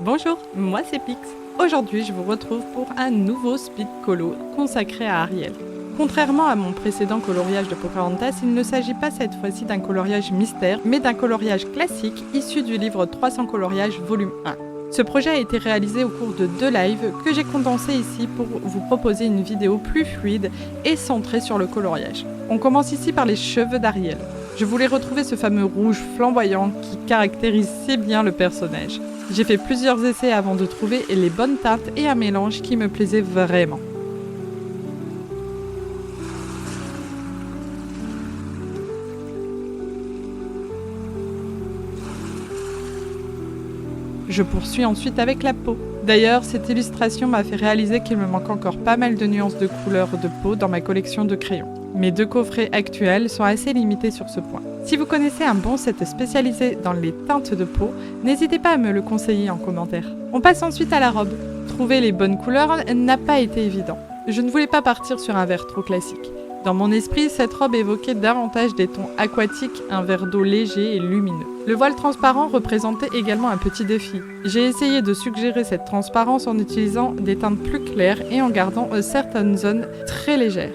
Bonjour, moi c'est Pix. Aujourd'hui, je vous retrouve pour un nouveau speed colo consacré à Ariel. Contrairement à mon précédent coloriage de Pocahontas, il ne s'agit pas cette fois-ci d'un coloriage mystère, mais d'un coloriage classique issu du livre 300 coloriages volume 1. Ce projet a été réalisé au cours de 2 lives que j'ai condensés ici pour vous proposer une vidéo plus fluide et centrée sur le coloriage. On commence ici par les cheveux d'Ariel. Je voulais retrouver ce fameux rouge flamboyant qui caractérise si bien le personnage. J'ai fait plusieurs essais avant de trouver les bonnes teintes et un mélange qui me plaisait vraiment. Je poursuis ensuite avec la peau. D'ailleurs, cette illustration m'a fait réaliser qu'il me manque encore pas mal de nuances de couleurs de peau dans ma collection de crayons. Mes 2 coffrets actuels sont assez limités sur ce point. Si vous connaissez un bon set spécialisé dans les teintes de peau, n'hésitez pas à me le conseiller en commentaire. On passe ensuite à la robe. Trouver les bonnes couleurs n'a pas été évident. Je ne voulais pas partir sur un vert trop classique. Dans mon esprit, cette robe évoquait davantage des tons aquatiques, un vert d'eau léger et lumineux. Le voile transparent représentait également un petit défi. J'ai essayé de suggérer cette transparence en utilisant des teintes plus claires et en gardant certaines zones très légères.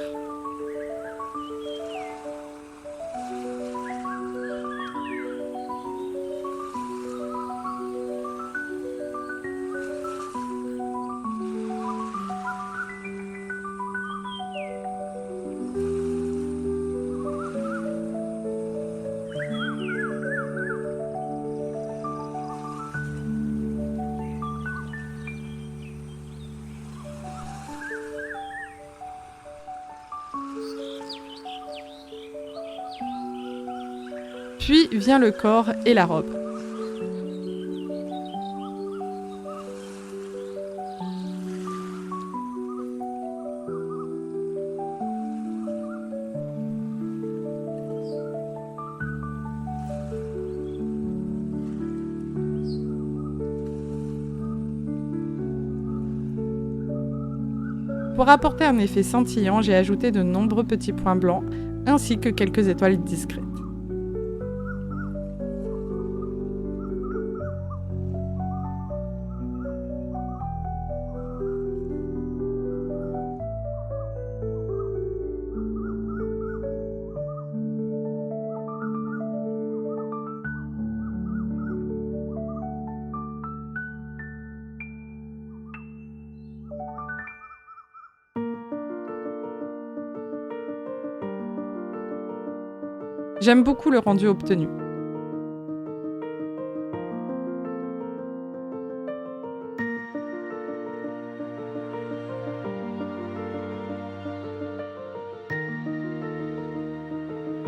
Puis vient le corps et la robe. Pour apporter un effet scintillant, j'ai ajouté de nombreux petits points blancs ainsi que quelques étoiles discrètes. J'aime beaucoup le rendu obtenu.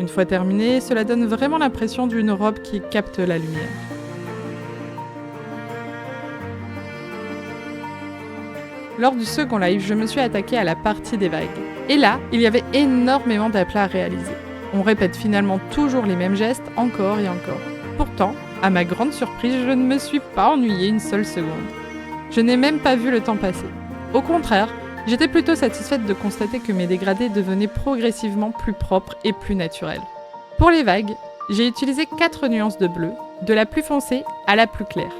Une fois terminé, cela donne vraiment l'impression d'une robe qui capte la lumière. Lors du second live, je me suis attaquée à la partie des vagues. Et là, il y avait énormément d'aplats à réaliser. On répète finalement toujours les mêmes gestes encore et encore. Pourtant, à ma grande surprise, je ne me suis pas ennuyée une seule seconde. Je n'ai même pas vu le temps passer. Au contraire, j'étais plutôt satisfaite de constater que mes dégradés devenaient progressivement plus propres et plus naturels. Pour les vagues, j'ai utilisé 4 nuances de bleu, de la plus foncée à la plus claire.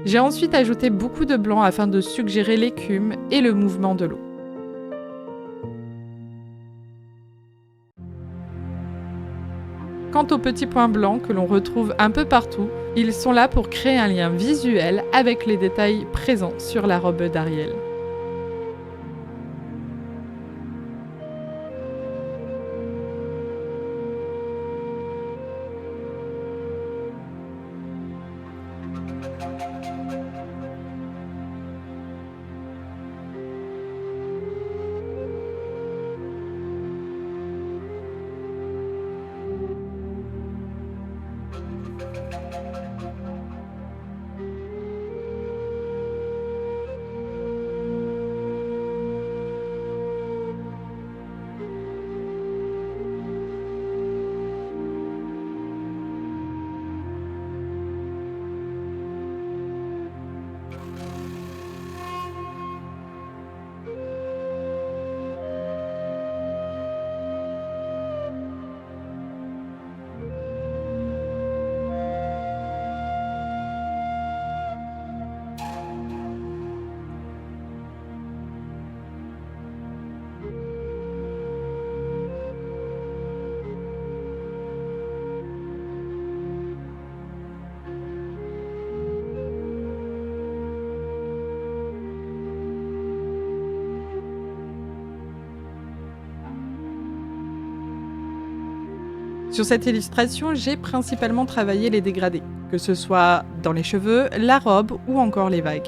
J'ai ensuite ajouté beaucoup de blanc afin de suggérer l'écume et le mouvement de l'eau. Quant aux petits points blancs que l'on retrouve un peu partout, ils sont là pour créer un lien visuel avec les détails présents sur la robe d'Ariel. Sur cette illustration, j'ai principalement travaillé les dégradés, que ce soit dans les cheveux, la robe ou encore les vagues.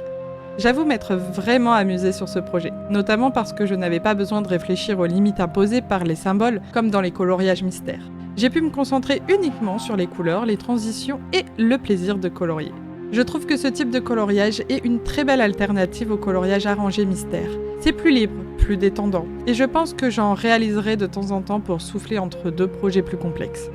J'avoue m'être vraiment amusée sur ce projet, notamment parce que je n'avais pas besoin de réfléchir aux limites imposées par les symboles, comme dans les coloriages mystères. J'ai pu me concentrer uniquement sur les couleurs, les transitions et le plaisir de colorier. Je trouve que ce type de coloriage est une très belle alternative au coloriage arrangé mystère. C'est plus libre, plus détendant, et je pense que j'en réaliserai de temps en temps pour souffler entre deux projets plus complexes.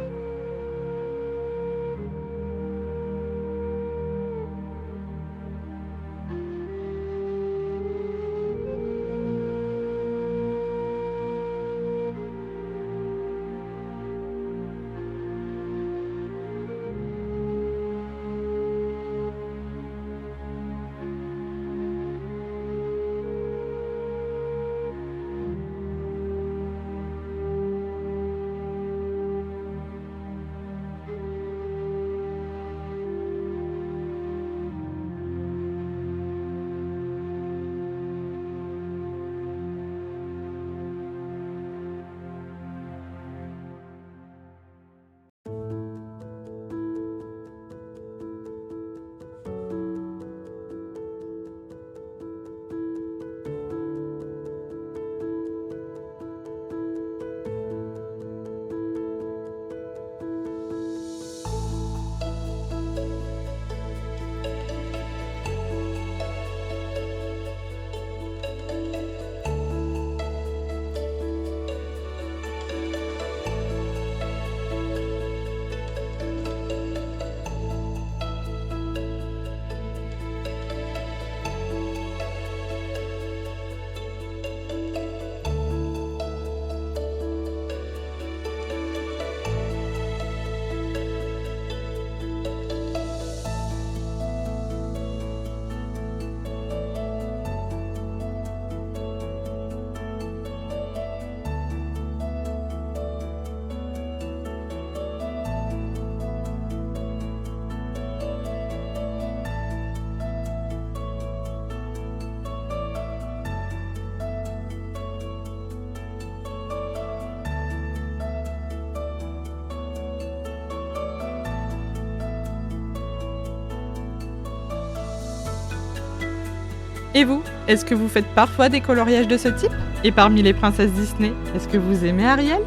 Et vous, est-ce que vous faites parfois des coloriages de ce type? Et parmi les princesses Disney, est-ce que vous aimez Ariel?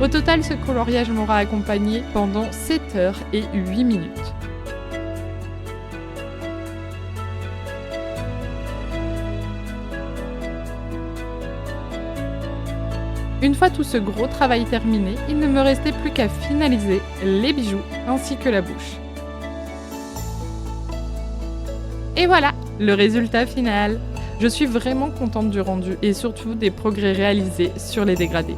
Au total, ce coloriage m'aura accompagné pendant 7 heures et 8 minutes. Une fois tout ce gros travail terminé, il ne me restait plus qu'à finaliser les bijoux ainsi que la bouche. Et voilà, le résultat final. Je suis vraiment contente du rendu et surtout des progrès réalisés sur les dégradés.